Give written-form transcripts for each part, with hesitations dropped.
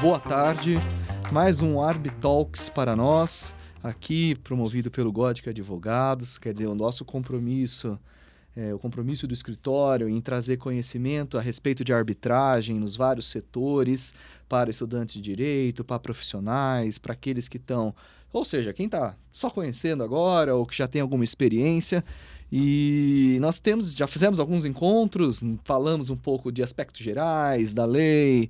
boa tarde. Mais um Arbitalks para nós, aqui promovido pelo Gótica Advogados. Quer dizer, o nosso compromisso, o compromisso do escritório em trazer conhecimento a respeito de arbitragem nos vários setores, para estudantes de direito, para profissionais, para aqueles que estão, ou seja, quem está só conhecendo agora ou que já tem alguma experiência. E nós já fizemos alguns encontros, falamos um pouco de aspectos gerais, da lei,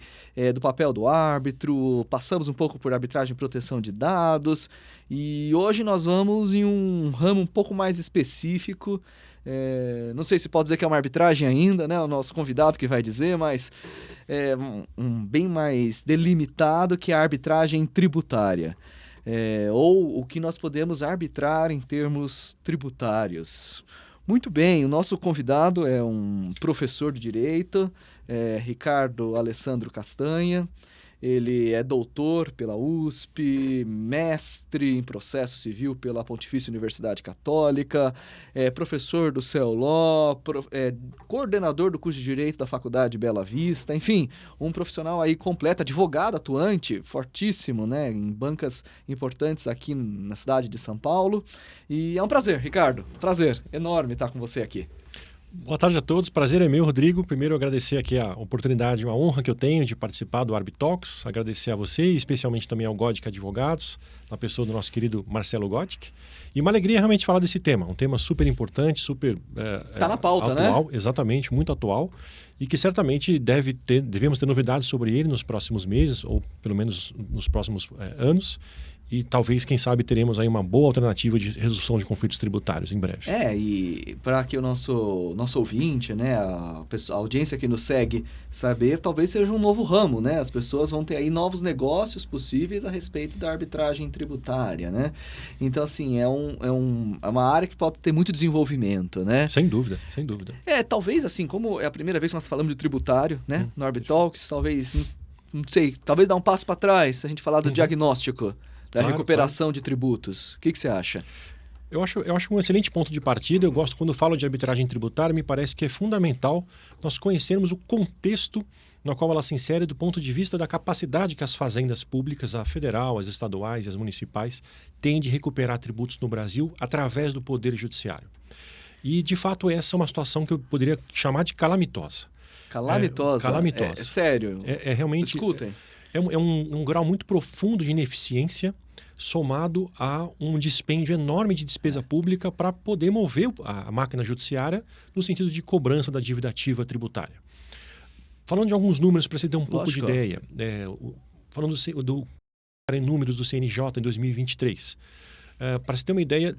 do papel do árbitro, passamos um pouco por arbitragem e proteção de dados, e hoje nós vamos em um ramo um pouco mais específico. Não sei se pode dizer que é uma arbitragem ainda, né? O nosso convidado que vai dizer, mas é um bem mais delimitado, que é a arbitragem tributária. Ou o que nós podemos arbitrar em termos tributários. Muito bem, o nosso convidado é um professor de Direito, Ricardo Alessandro Castanha. Ele é doutor pela USP, mestre em processo civil pela Pontifícia Universidade Católica, professor do CELO, coordenador do curso de Direito da Faculdade de Bela Vista, enfim, um profissional aí completo, advogado atuante, fortíssimo, né, em bancas importantes aqui na cidade de São Paulo. E é um prazer, Ricardo, prazer enorme estar com você aqui. Boa tarde a todos, prazer é meu, Rodrigo. Primeiro agradecer aqui a oportunidade, a honra que eu tenho de participar do Arbitalks, agradecer a você e especialmente também ao Gótica Advogados, na pessoa do nosso querido Marcelo Gótic. E uma alegria realmente falar desse tema, um tema super importante, super tá na pauta, atual, né? Exatamente, muito atual, e que certamente devemos ter novidades sobre ele nos próximos meses, ou pelo menos nos próximos anos. E talvez, quem sabe, teremos aí uma boa alternativa de resolução de conflitos tributários em breve. E para que o nosso ouvinte, né, a audiência que nos segue, saber, talvez seja um novo ramo, né? As pessoas vão ter aí novos negócios possíveis a respeito da arbitragem tributária, né? Então, assim, é uma área que pode ter muito desenvolvimento, né? Sem dúvida, sem dúvida. Talvez, assim, como é a primeira vez que nós falamos de tributário, né, no Arbitalks, talvez, não sei, talvez dar um passo para trás, se a gente falar do diagnóstico da recuperação de tributos. O que você acha? Eu acho um excelente ponto de partida. Eu gosto, quando falo de arbitragem tributária, me parece que é fundamental nós conhecermos o contexto no qual ela se insere do ponto de vista da capacidade que as fazendas públicas, a federal, as estaduais e as municipais, têm de recuperar tributos no Brasil através do Poder Judiciário. E, de fato, essa é uma situação que eu poderia chamar de calamitosa. Calamitosa? Calamitosa. É sério? Realmente... Escutem. É um grau muito profundo de ineficiência somado a um dispêndio enorme de despesa pública para poder mover a máquina judiciária no sentido de cobrança da dívida ativa tributária. Falando de alguns números para você ter um pouco de ideia, falando em números do CNJ em 2023, para você ter uma ideia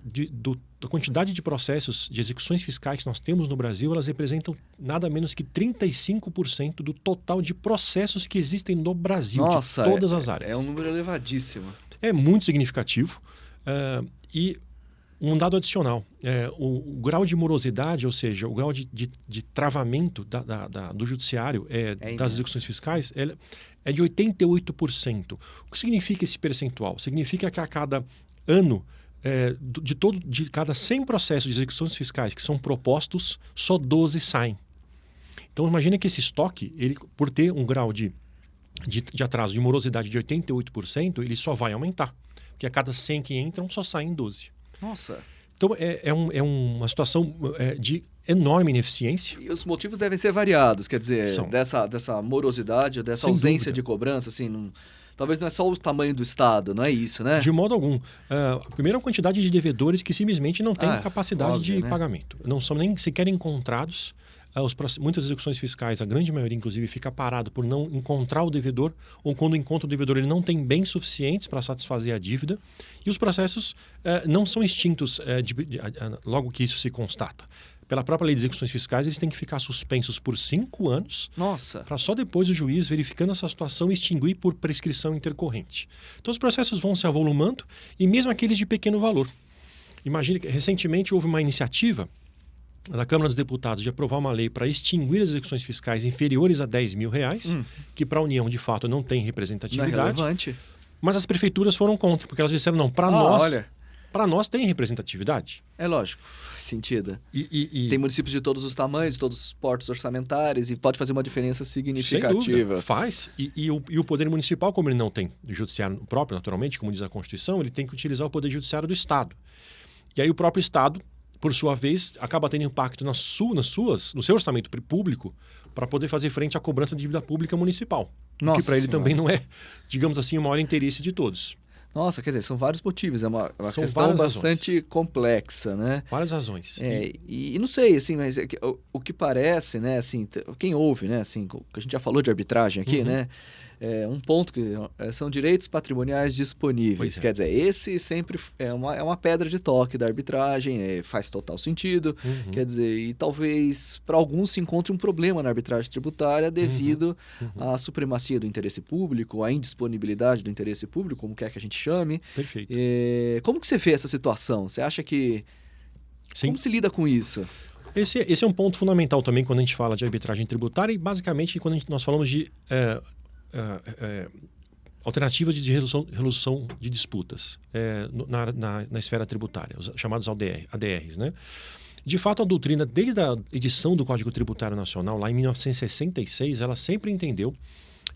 da quantidade de processos de execuções fiscais que nós temos no Brasil, elas representam nada menos que 35% do total de processos que existem no Brasil, Nossa, de todas as áreas. É um número elevadíssimo. É muito significativo. E um dado adicional, o grau de morosidade, ou seja, o grau de travamento do judiciário das execuções fiscais é de 88%. O que significa esse percentual? Significa que a cada ano, de cada 100 processos de execuções fiscais que são propostos, só 12 saem. Então, imagina que esse estoque, ele, por ter um grau de atraso, de morosidade de 88%, ele só vai aumentar. Porque a cada 100 que entram, só saem 12. Nossa! Então, é uma situação de enorme ineficiência. E os motivos devem ser variados, quer dizer, dessa morosidade, dessa ausência de cobrança, assim, talvez não é só o tamanho do Estado, não é isso, né? De modo algum. Primeiro, a quantidade de devedores que simplesmente não têm capacidade de pagamento. Não são nem sequer encontrados. Muitas execuções fiscais, a grande maioria, inclusive, fica parado por não encontrar o devedor, ou quando encontra o devedor, ele não tem bens suficientes para satisfazer a dívida. E os processos não são extintos logo que isso se constata. Pela própria lei de execuções fiscais, eles têm que ficar suspensos por 5 anos. Nossa! Para só depois o juiz, verificando essa situação, extinguir por prescrição intercorrente. Então, os processos vão se avolumando, e mesmo aqueles de pequeno valor. Imagine que recentemente houve uma iniciativa da Câmara dos Deputados de aprovar uma lei para extinguir as execuções fiscais inferiores a R$10 mil, que para a União, de fato, não tem representatividade. Não é relevante. Mas as prefeituras foram contra, porque elas disseram, não, para nós... Olha. para nós tem representatividade. É lógico, faz sentido. E tem municípios de todos os tamanhos, todos os portos orçamentários, e pode fazer uma diferença significativa. Sem dúvida, faz. E o poder municipal, como ele não tem judiciário próprio, naturalmente, como diz a Constituição, ele tem que utilizar o poder judiciário do Estado. E aí o próprio Estado, por sua vez, acaba tendo impacto no seu orçamento público para poder fazer frente à cobrança de dívida pública municipal. Nossa, que para ele também não é, digamos assim, o maior interesse de todos. Nossa, quer dizer, são vários motivos, é uma questão bastante complexa, né? Várias razões. E não sei, assim, mas o que parece, né, assim, quem ouve, né, assim, que a gente já falou de arbitragem aqui, né? Um ponto que são direitos patrimoniais disponíveis. Quer dizer, esse sempre é uma pedra de toque da arbitragem, faz total sentido. Quer dizer, e talvez para alguns se encontre um problema na arbitragem tributária devido à supremacia do interesse público, à indisponibilidade do interesse público, como quer que a gente chame. Perfeito. Como que você vê essa situação? Você acha que... Sim. Como se lida com isso? Esse é um ponto fundamental também quando a gente fala de arbitragem tributária e basicamente quando nós falamos de... alternativas de resolução de disputas na esfera tributária, os chamados ADRs, né? De fato, a doutrina, desde a edição do Código Tributário Nacional, lá em 1966, ela sempre entendeu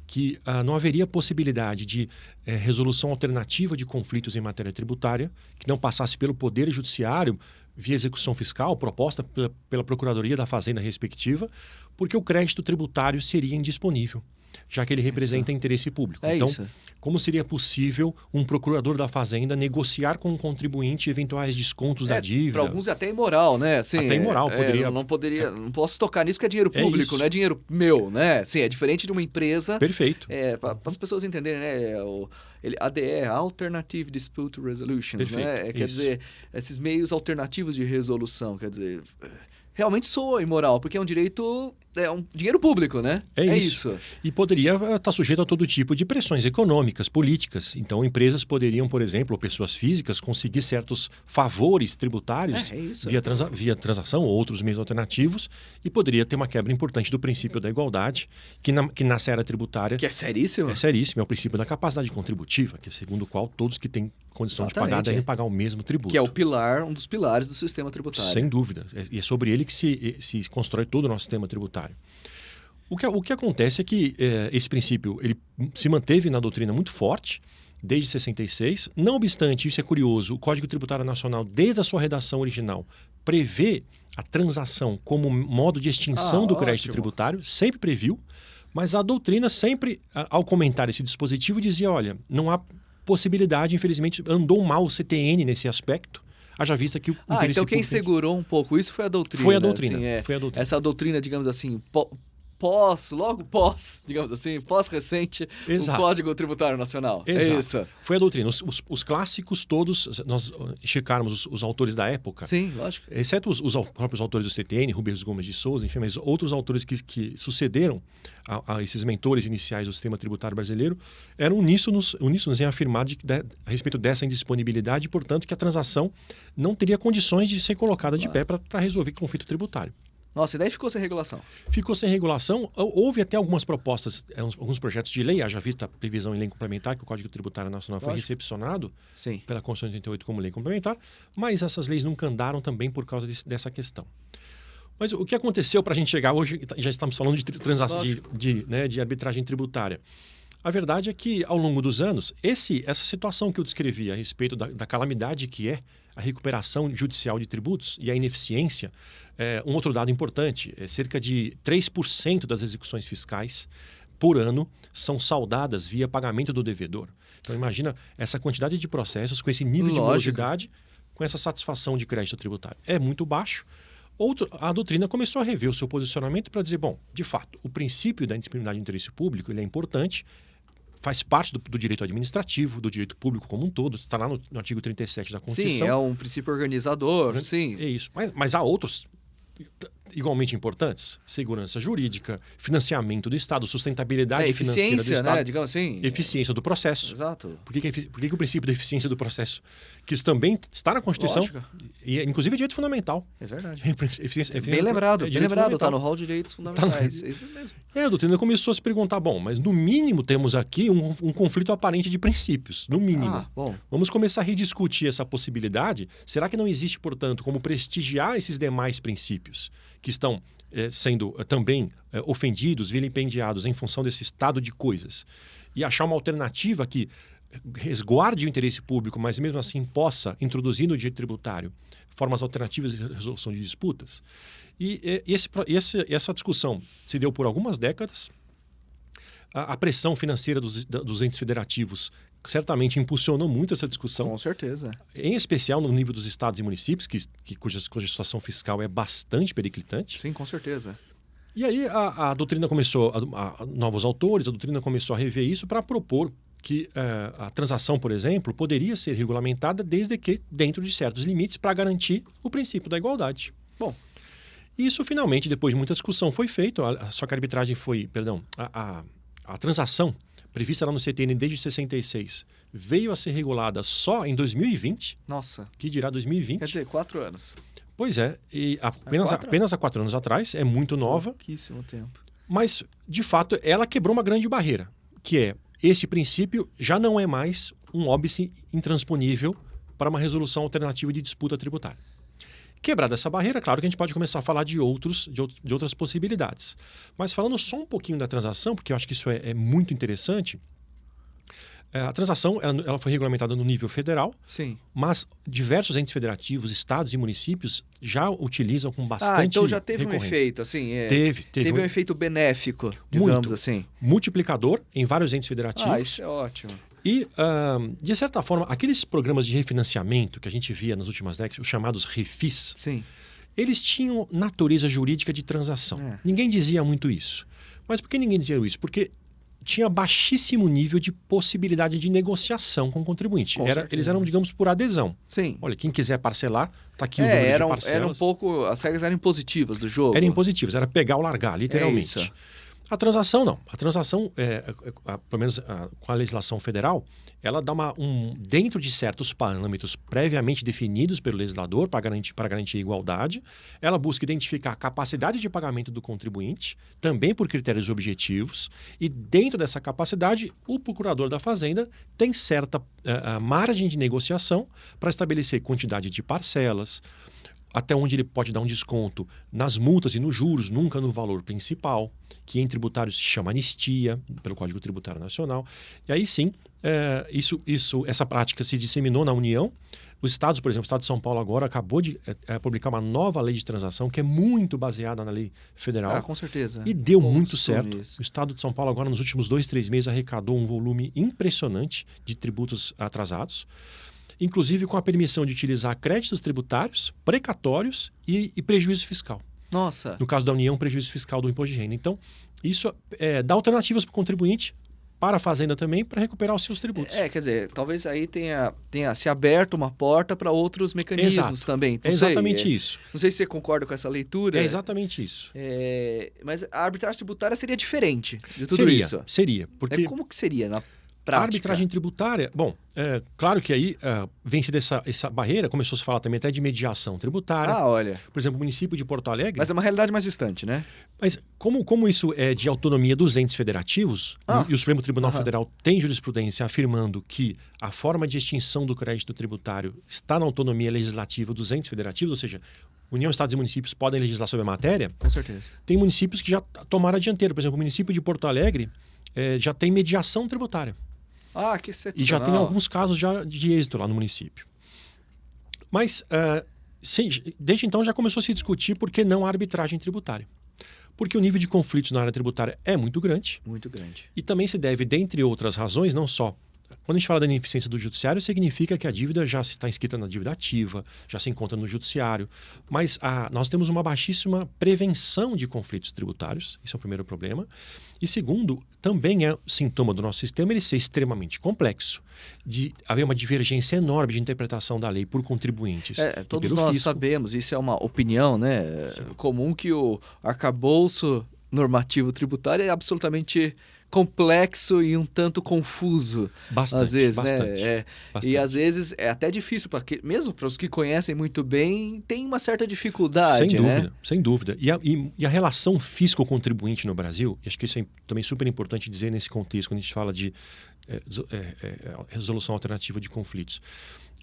que não haveria possibilidade de resolução alternativa de conflitos em matéria tributária, que não passasse pelo Poder Judiciário via execução fiscal, proposta pela Procuradoria da Fazenda respectiva, porque o crédito tributário seria indisponível, já que ele representa interesse público. Então, como seria possível um procurador da Fazenda negociar com o contribuinte eventuais descontos da dívida? Para alguns é até imoral, né? Assim, até imoral, poderia... Não posso tocar nisso porque é dinheiro público, não é dinheiro meu, né? Sim, é diferente de uma empresa... Perfeito. Para as pessoas entenderem, né? ADR, Alternative Dispute Resolution, né? Quer dizer, esses meios alternativos de resolução, quer dizer... Realmente soa imoral, porque é um direito, um dinheiro público, né? É isso. E poderia estar sujeito a todo tipo de pressões econômicas, políticas. Então, empresas poderiam, por exemplo, ou pessoas físicas, conseguir certos favores tributários via transação ou outros meios alternativos e poderia ter uma quebra importante do princípio da igualdade, que na seara tributária... Que é seríssimo. É seríssimo, é o princípio da capacidade contributiva, que é segundo o qual todos que têm condição de pagar devem pagar o mesmo tributo. Que é um dos pilares do sistema tributário. Sem dúvida. E é sobre ele que se constrói todo o nosso sistema tributário. O que acontece é que esse princípio ele se manteve na doutrina muito forte desde 66. Não obstante, isso é curioso, o Código Tributário Nacional, desde a sua redação original, prevê a transação como modo de extinção do crédito tributário, sempre previu, mas a doutrina sempre, ao comentar esse dispositivo, dizia, olha, não há possibilidade, infelizmente, andou mal o CTN nesse aspecto, haja vista que o interesse então quem segurou um pouco isso foi a doutrina. Foi a doutrina. Essa doutrina, digamos assim, logo pós, digamos assim, pós-recente, o Código Tributário Nacional. Exato. É isso. Foi a doutrina. Os clássicos todos, nós checarmos os autores da época. Sim, lógico. Exceto os próprios autores do CTN, Rubens Gomes de Souza, enfim, mas outros autores que sucederam a esses mentores iniciais do sistema tributário brasileiro eram uníssonos em afirmar a respeito dessa indisponibilidade e, portanto, que a transação não teria condições de ser colocada de pé para resolver conflito tributário. Nossa, e daí ficou sem regulação? Ficou sem regulação. Houve até algumas propostas, alguns projetos de lei, haja vista a previsão em lei complementar, que o Código Tributário Nacional foi recepcionado pela Constituição de 88 como lei complementar, mas essas leis nunca andaram também por causa dessa questão. Mas o que aconteceu para a gente chegar hoje, já estamos falando de arbitragem tributária. A verdade é que, ao longo dos anos, essa situação que eu descrevi a respeito da calamidade que é a recuperação judicial de tributos e a ineficiência, um outro dado importante, cerca de 3% das execuções fiscais por ano são saldadas via pagamento do devedor. Então, imagina essa quantidade de processos com esse nível de morosidade, com essa satisfação de crédito tributário. É muito baixo. A doutrina começou a rever o seu posicionamento para dizer, bom, de fato, o princípio da indisponibilidade do interesse público ele é importante, faz parte do direito administrativo, do direito público como um todo, está lá no artigo 37 da Constituição. Sim, é um princípio organizador, sim. É isso. Mas há outros. igualmente importantes: segurança jurídica, financiamento do Estado, sustentabilidade financeira do eficiência, Estado. né? Digamos assim. Eficiência do processo. Exato. Por que o princípio da eficiência do processo, que isso também está na Constituição, e inclusive é direito fundamental. É verdade. Bem lembrado, está no rol de direitos fundamentais. É isso mesmo. A doutrina começou a se perguntar, bom, mas no mínimo temos aqui um conflito aparente de princípios, no mínimo. Bom. Vamos começar a rediscutir essa possibilidade. Será que não existe, portanto, como prestigiar esses demais princípios que estão sendo também ofendidos, vilipendiados em função desse estado de coisas, e achar uma alternativa que resguarde o interesse público, mas mesmo assim possa introduzir no direito tributário formas alternativas de resolução de disputas? E essa discussão se deu por algumas décadas. A pressão financeira dos entes federativos certamente impulsionou muito essa discussão. Com certeza. Em especial no nível dos estados e municípios, cuja situação fiscal é bastante periclitante. Sim, com certeza. E aí a doutrina começou, novos autores, a doutrina começou a rever isso para propor que a transação, por exemplo, poderia ser regulamentada desde que dentro de certos limites para garantir o princípio da igualdade. Bom, isso finalmente, depois de muita discussão, foi feito, só que a arbitragem foi, a transação prevista lá no CTN desde 66 veio a ser regulada só em 2020. Nossa. Que dirá 2020. Quer dizer, 4 anos. Pois é, e apenas há 4 anos atrás, é muito nova. Pouquíssimo tempo. Mas, de fato, ela quebrou uma grande barreira, que é, esse princípio já não é mais um óbice intransponível para uma resolução alternativa de disputa tributária. Quebrada essa barreira, claro que a gente pode começar a falar de outras possibilidades. Mas falando só um pouquinho da transação, porque eu acho que isso é muito interessante, a transação ela foi regulamentada no nível federal. Sim. Mas diversos entes federativos, estados e municípios já utilizam com bastante então já teve um efeito, assim. Teve um efeito benéfico, digamos assim. Multiplicador em vários entes federativos. Isso é ótimo. E, de certa forma, aqueles programas de refinanciamento que a gente via nas últimas décadas, os chamados refis, sim, eles tinham natureza jurídica de transação. Ninguém dizia muito isso. Mas por que ninguém dizia isso? Porque tinha baixíssimo nível de possibilidade de negociação com o contribuinte. Eles eram, digamos, por adesão. Sim. Olha, quem quiser parcelar, está aqui o número de parcelas. Era um pouco... As regras eram impositivas do jogo. Eram impositivas, era pegar ou largar, literalmente. Isso. A transação, não. A transação, pelo menos com a legislação federal, ela dá dentro de certos parâmetros previamente definidos pelo legislador para garantir a igualdade, ela busca identificar a capacidade de pagamento do contribuinte, também por critérios objetivos, e dentro dessa capacidade, o procurador da Fazenda tem certa margem de negociação para estabelecer quantidade de parcelas, até onde ele pode dar um desconto nas multas e nos juros, nunca no valor principal, que em tributário se chama anistia, pelo Código Tributário Nacional. E aí sim, essa prática se disseminou na União. Os estados, por exemplo, o estado de São Paulo agora acabou de publicar uma nova lei de transação que é muito baseada na lei federal. Com certeza. E deu muito certo. O estado de São Paulo agora, nos últimos 2-3 meses, arrecadou um volume impressionante de tributos atrasados, inclusive com a permissão de utilizar créditos tributários, precatórios e prejuízo fiscal. Nossa! No caso da União, prejuízo fiscal do imposto de renda. Então, isso dá alternativas para o contribuinte, para a Fazenda também, para recuperar os seus tributos. Quer dizer, talvez aí tenha se aberto uma porta para outros mecanismos também. É exatamente isso. Não sei se você concorda com essa leitura. É exatamente isso. Mas a arbitragem tributária seria diferente de tudo isso. Seria. Porque como que seria na prática? A arbitragem tributária, claro que aí vence essa barreira, começou a se falar também até de mediação tributária. Olha. Por exemplo, o município de Porto Alegre... Mas é uma realidade mais distante, né? Mas como isso é de autonomia dos entes federativos, e o Supremo Tribunal Federal tem jurisprudência afirmando que a forma de extinção do crédito tributário está na autonomia legislativa dos entes federativos, ou seja, União, Estados e municípios podem legislar sobre a matéria. Com certeza. Tem municípios que já tomaram a dianteira. Por exemplo, o município de Porto Alegre já tem mediação tributária. Que excepcional. E já tem alguns casos já de êxito lá no município. Mas, desde então, já começou a se discutir por que não a arbitragem tributária. Porque o nível de conflitos na área tributária é muito grande. Muito grande. E também se deve, dentre outras razões, não só Quando a gente fala da ineficiência do judiciário, significa que a dívida já está inscrita na dívida ativa, já se encontra no judiciário, mas nós temos uma baixíssima prevenção de conflitos tributários, isso é o primeiro problema. E segundo, também é sintoma do nosso sistema ele ser extremamente complexo, de haver uma divergência enorme de interpretação da lei por contribuintes. Todos nós sabemos, isso é uma opinião, né, comum, que o arcabouço normativo tributário é absolutamente complexo e um tanto confuso, bastante, às vezes, bastante, né? bastante. E às vezes é até difícil, mesmo para os que conhecem muito bem, tem uma certa dificuldade, sem dúvida, né? Sem dúvida. E a relação fisco-contribuinte no Brasil, e acho que isso é também super importante dizer nesse contexto, quando a gente fala de resolução alternativa de conflitos,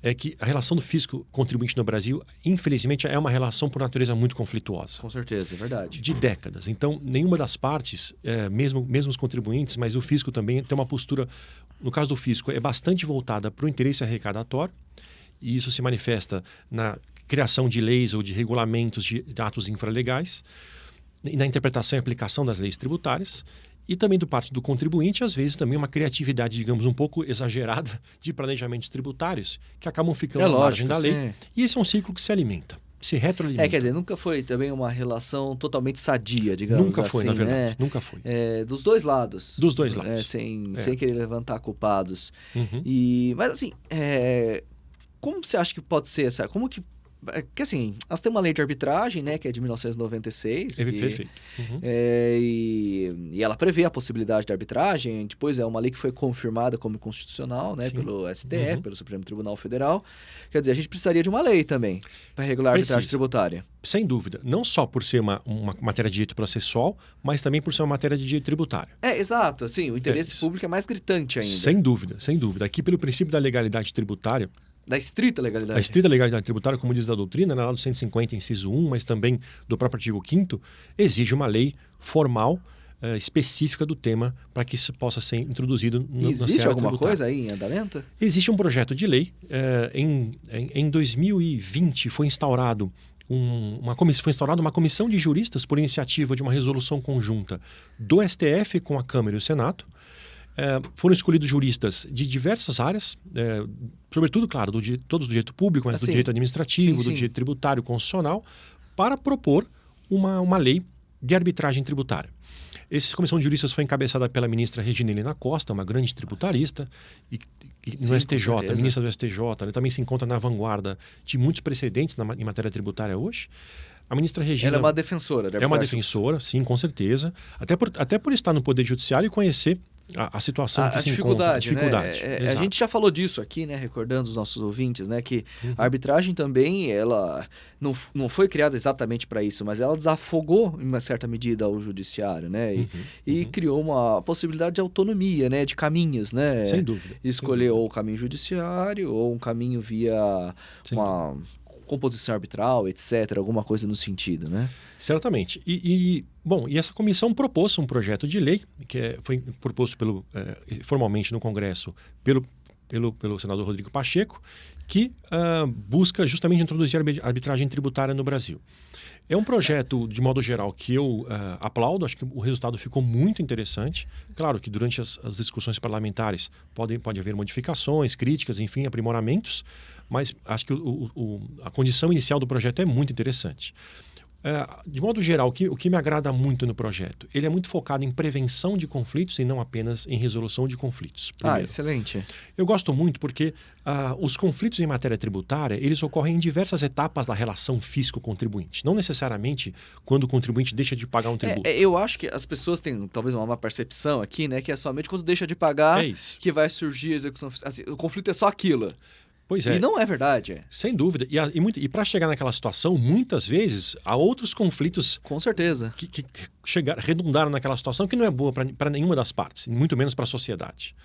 é que a relação do fisco-contribuinte no Brasil, infelizmente, é uma relação por natureza muito conflituosa. Com certeza, é verdade. De décadas. Então, nenhuma das partes, mesmo os contribuintes, mas o fisco também tem uma postura, no caso do fisco, é bastante voltada para o interesse arrecadatório, e isso se manifesta na criação de leis ou de regulamentos de atos infralegais, e na interpretação e aplicação das leis tributárias, e também do parte do contribuinte, às vezes também uma criatividade, digamos, um pouco exagerada de planejamentos tributários que acabam ficando à margem da lei. Sim. E esse é um ciclo que se alimenta, se retroalimenta. Quer dizer, nunca foi também uma relação totalmente sadia, digamos assim. Nunca foi, na verdade. Né? Nunca foi. Dos dois lados. Dos dois lados. Sem querer levantar culpados. Uhum. Mas assim, como você acha que pode ser essa... Como que... Porque assim, nós temos uma lei de arbitragem, né, que é de 1996. Perfeito. Uhum. E ela prevê a possibilidade de arbitragem. Depois é uma lei que foi confirmada como constitucional, né, pelo STF, pelo Supremo Tribunal Federal. Quer dizer, a gente precisaria de uma lei também para regular a arbitragem tributária. Sem dúvida. Não só por ser uma matéria de direito processual, mas também por ser uma matéria de direito tributário. Exato. Assim, o interesse público é mais gritante ainda. Sem dúvida, sem dúvida. Aqui, pelo princípio da legalidade tributária, da estrita legalidade. A estrita legalidade tributária, como diz a doutrina, lá do 150, inciso 1, mas também do próprio artigo 5º, exige uma lei formal, específica do tema para que isso possa ser introduzido na seara tributária. Existe alguma coisa aí em andamento? Existe um projeto de lei. Em 2020 foi instaurada uma comissão de juristas por iniciativa de uma resolução conjunta do STF com a Câmara e o Senado. Foram escolhidos juristas de diversas áreas, sobretudo, claro, todos do direito público, mas do direito administrativo, do direito tributário, constitucional, para propor uma lei de arbitragem tributária. Essa comissão de juristas foi encabeçada pela ministra Regina Helena Costa, uma grande tributarista, e no STJ, ministra do STJ, ela também se encontra na vanguarda de muitos precedentes em matéria tributária hoje. A ministra Regina... Ela é uma defensora. É uma defensora, sim, com certeza. Até por estar no Poder Judiciário e conhecer a situação que se encontra. A dificuldade, né? A gente já falou disso aqui, né? Recordando os nossos ouvintes, né? Que a arbitragem também, ela não foi criada exatamente para isso, mas ela desafogou, em uma certa medida, o judiciário, né? E criou uma possibilidade de autonomia, né? De caminhos, né? Sem dúvida. Escolher ou o caminho judiciário ou um caminho via uma composição arbitral, etc., alguma coisa no sentido, né? Certamente. E essa comissão propôs um projeto de lei, que foi proposto formalmente no Congresso pelo senador Rodrigo Pacheco, que busca justamente introduzir a arbitragem tributária no Brasil. É um projeto, de modo geral, que eu aplaudo, acho que o resultado ficou muito interessante. Claro que durante as discussões parlamentares pode haver modificações, críticas, enfim, aprimoramentos, mas acho que a condição inicial do projeto é muito interessante. De modo geral, o que me agrada muito no projeto, ele é muito focado em prevenção de conflitos e não apenas em resolução de conflitos. Primeiro. Excelente. Eu gosto muito porque os conflitos em matéria tributária, eles ocorrem em diversas etapas da relação fisco-contribuinte. Não necessariamente quando o contribuinte deixa de pagar um tributo. Eu acho que as pessoas têm talvez uma má percepção aqui, né? Que é somente quando deixa de pagar que vai surgir a execução fiscal. Assim, o conflito é só aquilo. Pois é. E não é verdade. Sem dúvida. E para chegar naquela situação, muitas vezes, há outros conflitos... Com certeza. Que redundaram naquela situação que não é boa para nenhuma das partes, muito menos para a sociedade.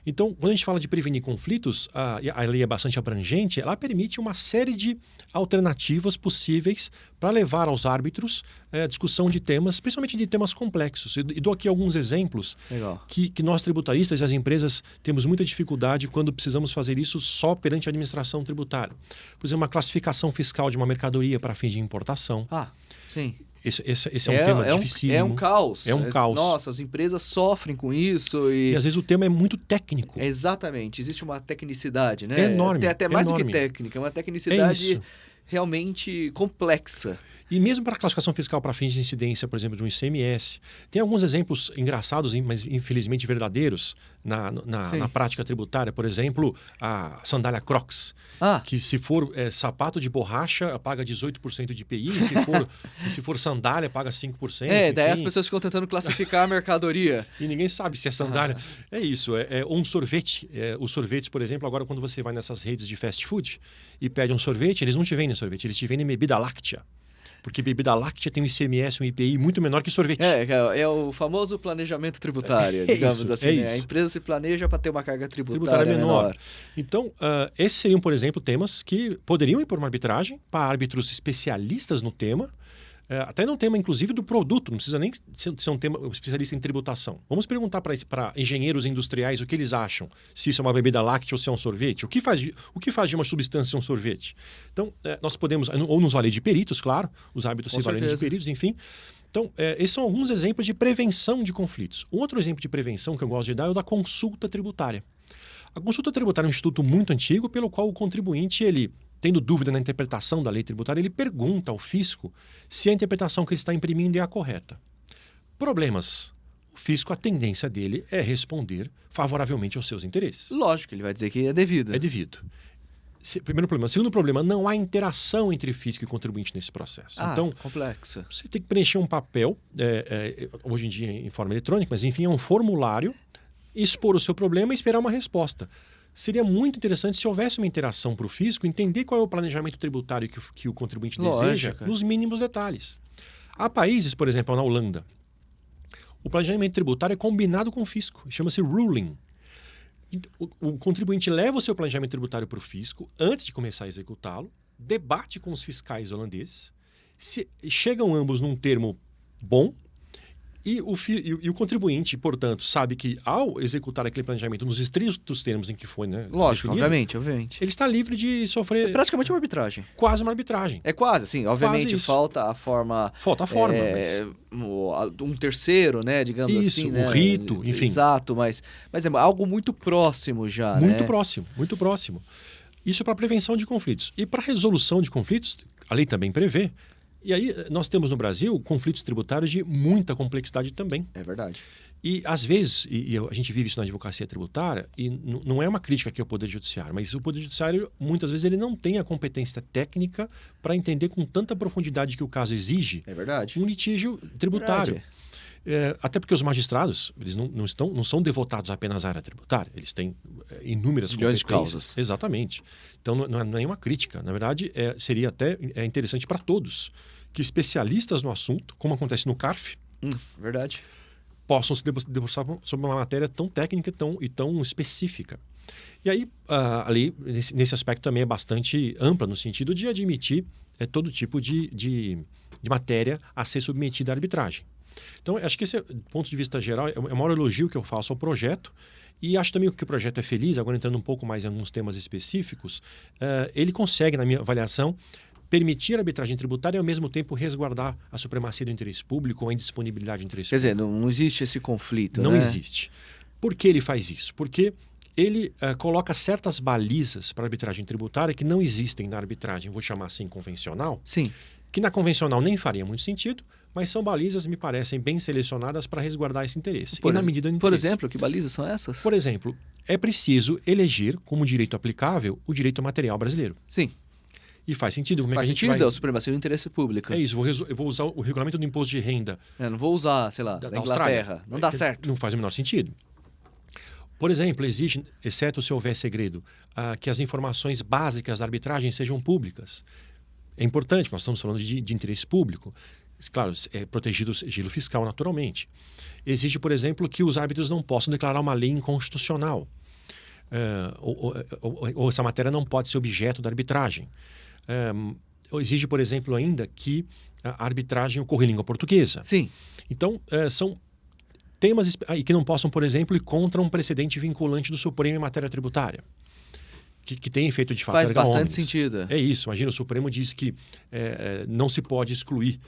Então, quando a gente fala de prevenir conflitos, a lei é bastante abrangente, ela permite uma série de alternativas possíveis para levar aos árbitros a discussão de temas, principalmente de temas complexos. E dou aqui alguns exemplos que nós tributaristas e as empresas temos muita dificuldade quando precisamos fazer isso só perante a administração tributária. Por exemplo, uma classificação fiscal de uma mercadoria para fins de importação. Sim. Esse é um tema dificílimo. É um caos. É um caos. Nossa, as empresas sofrem com isso. E às vezes o tema é muito técnico. Exatamente. Existe uma tecnicidade, né? É enorme. Até mais do que técnica. É uma tecnicidade realmente complexa. E mesmo para a classificação fiscal para fins de incidência, por exemplo, de um ICMS, tem alguns exemplos engraçados, mas infelizmente verdadeiros na prática tributária. Por exemplo, a sandália Crocs, que se for sapato de borracha, paga 18% de IPI, e se for sandália, paga 5%. Daí as pessoas ficam tentando classificar a mercadoria. E ninguém sabe se é sandália. É isso, ou um sorvete. Os sorvetes, por exemplo, agora quando você vai nessas redes de fast food e pede um sorvete, eles não te vendem sorvete, eles te vendem bebida láctea. Porque bebida láctea tem um ICMS, um IPI muito menor que sorvete. É o famoso planejamento tributário, digamos assim. Né? A empresa se planeja para ter uma carga tributária menor. Então, esses seriam, por exemplo, temas que poderiam ir por uma arbitragem para árbitros especialistas no tema, até no tema, inclusive, do produto. Não precisa nem ser um tema especialista em tributação. Vamos perguntar para engenheiros industriais o que eles acham, se isso é uma bebida láctea ou se é um sorvete. O que faz de uma substância um sorvete? Então, nós podemos, ou nos valer de peritos, claro, os árbitros se valem de peritos, enfim. Então, esses são alguns exemplos de prevenção de conflitos. Um outro exemplo de prevenção que eu gosto de dar é o da consulta tributária. A consulta tributária é um instituto muito antigo pelo qual o contribuinte, tendo dúvida na interpretação da lei tributária, ele pergunta ao fisco se a interpretação que ele está imprimindo é a correta. Problemas. O fisco, a tendência dele é responder favoravelmente aos seus interesses. Lógico, ele vai dizer que é devido. É devido. Primeiro problema. Segundo problema, não há interação entre fisco e contribuinte nesse processo. Então, complexo. Você tem que preencher um papel, hoje em dia em forma eletrônica, mas enfim, é um formulário, expor o seu problema e esperar uma resposta. Seria muito interessante se houvesse uma interação para o fisco, entender qual é o planejamento tributário que o contribuinte deseja, nos mínimos detalhes. Há países, por exemplo, na Holanda, o planejamento tributário é combinado com o fisco, chama-se ruling. O contribuinte leva o seu planejamento tributário para o fisco antes de começar a executá-lo, debate com os fiscais holandeses, chegam ambos num termo bom, e o contribuinte, portanto, sabe que ao executar aquele planejamento nos estritos termos em que foi, né? Lógico, obviamente. Ele está livre de sofrer... É praticamente uma arbitragem. Quase uma arbitragem. É quase, sim. Obviamente falta a forma... Falta a forma, mas... Um terceiro, né? Digamos assim, né? O rito, enfim. Exato, mas é algo muito próximo já, muito próximo, muito próximo. Isso para prevenção de conflitos. E para resolução de conflitos, a lei também prevê. E aí nós temos no Brasil conflitos tributários de muita complexidade também. É verdade. E às vezes, a gente vive isso na advocacia tributária, e não é uma crítica aqui ao Poder Judiciário, mas o Poder Judiciário, muitas vezes, ele não tem a competência técnica para entender com tanta profundidade que o caso exige um litígio tributário. Até porque os magistrados, eles não são devotados apenas à área tributária, eles têm inúmeras milhões de competências. causas. Exatamente. Então, não é uma crítica. Na verdade, seria até interessante para todos que especialistas no assunto, como acontece no CARF, verdade, possam se debruçar sobre uma matéria tão técnica e tão específica. E aí, a lei, nesse aspecto, também é bastante ampla, no sentido de admitir todo tipo de matéria a ser submetida à arbitragem. Então, acho que esse, do ponto de vista geral, é o maior elogio que eu faço ao projeto. E acho também que o projeto é feliz, agora entrando um pouco mais em alguns temas específicos, ele consegue, na minha avaliação, permitir a arbitragem tributária e, ao mesmo tempo, resguardar a supremacia do interesse público ou a indisponibilidade do interesse público. Quer dizer, não existe esse conflito, Não né? existe. Por que ele faz isso? Porque ele coloca certas balizas para a arbitragem tributária que não existem na arbitragem, vou chamar assim, convencional. Sim. Que na convencional nem faria muito sentido, mas são balizas, me parecem, bem selecionadas para resguardar esse interesse. Por exemplo, que balizas são essas? Por exemplo, é preciso eleger como direito aplicável o direito material brasileiro. Sim. E faz sentido. Faz sentido, é a supremacia do interesse público. É isso, eu vou usar o regulamento do imposto de renda. Não vou usar, sei lá, da Inglaterra. Não dá certo. Não faz o menor sentido. Por exemplo, exige, exceto se houver segredo, que as informações básicas da arbitragem sejam públicas. É importante, nós estamos falando de interesse público. Claro, é protegido o sigilo fiscal, naturalmente. Exige, por exemplo, que os árbitros não possam declarar uma lei inconstitucional. Ou essa matéria não pode ser objeto da arbitragem. Exige, por exemplo, ainda que a arbitragem ocorra em língua portuguesa. Sim. Então, são temas que não possam, por exemplo, ir contra um precedente vinculante do Supremo em matéria tributária. que tem efeito de fato Faz erga bastante omnes. sentido. É isso. Imagina, o Supremo diz que não se pode excluir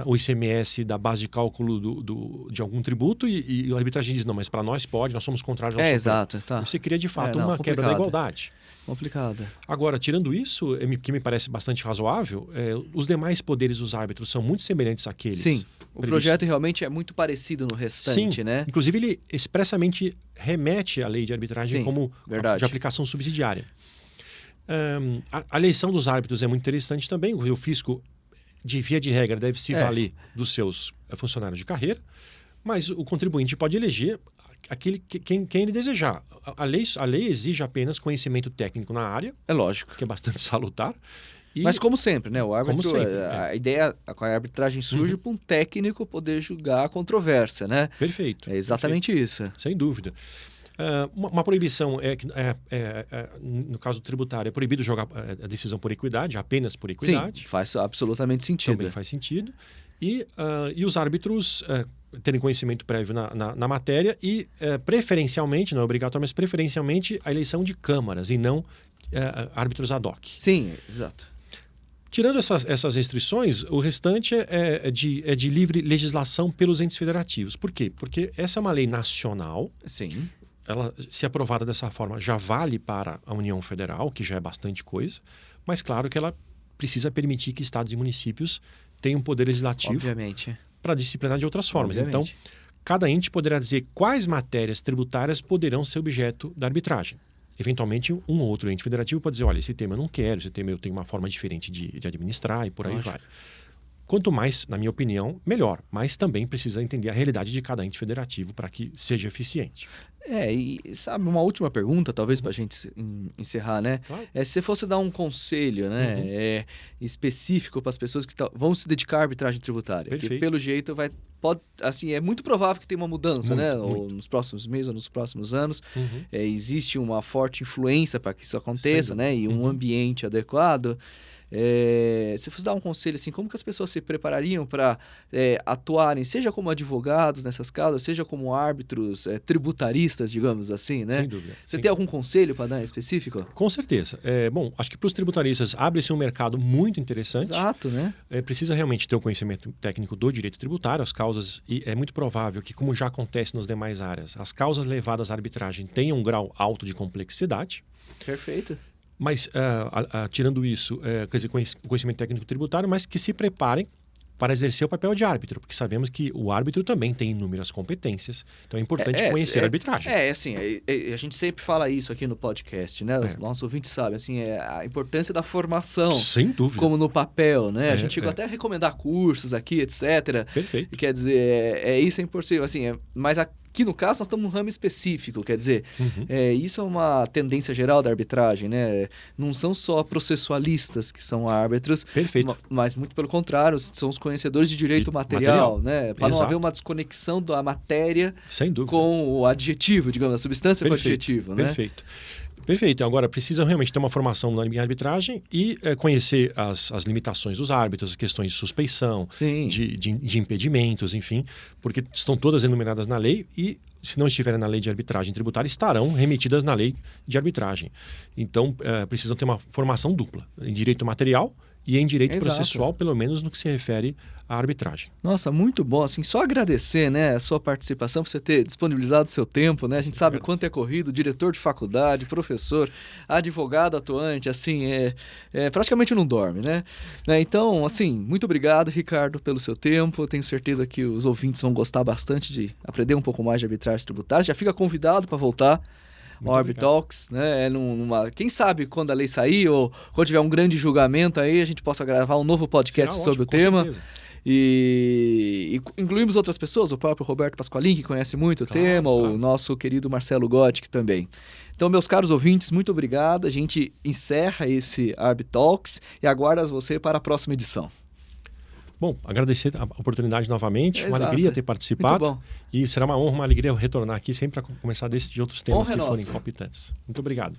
o ICMS da base de cálculo de algum tributo e a arbitragem diz, não, mas para nós pode, nós somos contrários ao Supremo. Exato. Tá. Você cria, de fato, não, uma quebra da igualdade. Complicado. Agora, tirando isso, que me parece bastante razoável, os demais poderes dos árbitros são muito semelhantes àqueles. Sim, o projeto realmente é muito parecido no restante, Sim, né? Inclusive, ele expressamente remete à lei de arbitragem como de aplicação subsidiária. A eleição dos árbitros é muito interessante também. O fisco, via de regra, deve se valer dos seus funcionários de carreira, mas o contribuinte pode eleger quem ele desejar. A lei exige apenas conhecimento técnico na área. É lógico. Que é bastante salutar. Mas como sempre, né? O árbitro, a ideia, a arbitragem surge para um técnico poder julgar a controvérsia, né? Perfeito. É exatamente isso. Sem dúvida. Uma proibição no caso tributário, é proibido jogar a decisão por equidade, apenas por equidade. Sim, faz absolutamente sentido. Também faz sentido. E os árbitros terem conhecimento prévio na matéria e, preferencialmente, não é obrigatório, mas preferencialmente a eleição de câmaras e não árbitros ad hoc. Sim, exato. Tirando essas restrições, o restante é de livre legislação pelos entes federativos. Por quê? Porque essa é uma lei nacional. Sim. Ela, se aprovada dessa forma, já vale para a União Federal, que já é bastante coisa, mas claro que ela precisa permitir que estados e municípios tenham poder legislativo para disciplinar de outras formas. Então, cada ente poderá dizer quais matérias tributárias poderão ser objeto da arbitragem. Eventualmente, um ou outro ente federativo pode dizer, olha, esse tema eu não quero, esse tema eu tenho uma forma diferente de administrar e por aí vai. Quanto mais, na minha opinião, melhor. Mas também precisa entender a realidade de cada ente federativo para que seja eficiente. E sabe, uma última pergunta, talvez para a gente encerrar, né? Claro. Se você fosse dar um conselho, né, específico para as pessoas que vão se dedicar à arbitragem tributária, Perfeito. que pelo jeito assim, é muito provável que tenha uma mudança, ou nos próximos meses ou nos próximos anos. Existe uma forte influência para que isso aconteça, né? E um ambiente adequado. Se fosse dar um conselho assim, como que as pessoas se preparariam para atuarem, seja como advogados nessas causas, seja como árbitros tributaristas, digamos assim, né? Sem dúvida. Você tem algum conselho para dar em específico? Com certeza. Bom, acho que para os tributaristas abre-se um mercado muito interessante. Exato, né? Precisa realmente ter o conhecimento técnico do direito tributário, as causas, e é muito provável que, como já acontece nas demais áreas, as causas levadas à arbitragem tenham um grau alto de complexidade. Perfeito. Mas, tirando isso, quer dizer, conhecimento técnico tributário, mas que se preparem para exercer o papel de árbitro, porque sabemos que o árbitro também tem inúmeras competências, então é importante conhecer a arbitragem. Assim, a gente sempre fala isso aqui no podcast, né? Os nossos ouvintes sabem, assim, a importância da formação. Sem dúvida. Como no papel, né? A gente chegou até a recomendar cursos aqui, etc. Perfeito. Quer dizer, isso é importante, assim, mas aqui no caso nós estamos num ramo específico, quer dizer, isso é uma tendência geral da arbitragem, né? Não são só processualistas que são árbitros, perfeito, mas muito pelo contrário, são os conhecedores de direito material, né? Para não haver uma desconexão da matéria com o adjetivo, digamos, a substância com o adjetivo, né? Perfeito. Agora, precisa realmente ter uma formação em arbitragem e conhecer as limitações dos árbitros, as questões de suspeição, de impedimentos, enfim, porque estão todas enumeradas na lei e, se não estiverem na lei de arbitragem tributária, estarão remetidas na lei de arbitragem. Então, precisam ter uma formação dupla, em direito material e em direito processual, pelo menos no que se refere à arbitragem. Nossa, muito bom. Assim, só agradecer, né, a sua participação, por você ter disponibilizado o seu tempo, né? A gente sabe quanto é corrido, diretor de faculdade, professor, advogado atuante, assim, praticamente não dorme, né? Então, assim, muito obrigado, Ricardo, pelo seu tempo. Eu tenho certeza que os ouvintes vão gostar bastante de aprender um pouco mais de arbitragem tributária. Já fica convidado para voltar ao ArbTalks, né? Quem sabe quando a lei sair ou quando tiver um grande julgamento aí, a gente possa gravar um novo podcast sobre o tema. Certeza. E incluímos outras pessoas, o próprio Roberto Pasqualin, que conhece muito o tema, o nosso querido Marcelo Gottic também. Então, meus caros ouvintes, muito obrigado. A gente encerra esse ArbTalks e aguarda você para a próxima edição. Bom, agradecer a oportunidade novamente, uma alegria ter participado. Muito bom. E será uma honra, uma alegria retornar aqui sempre para conversar de outros temas que forem palpitantes. Muito obrigado.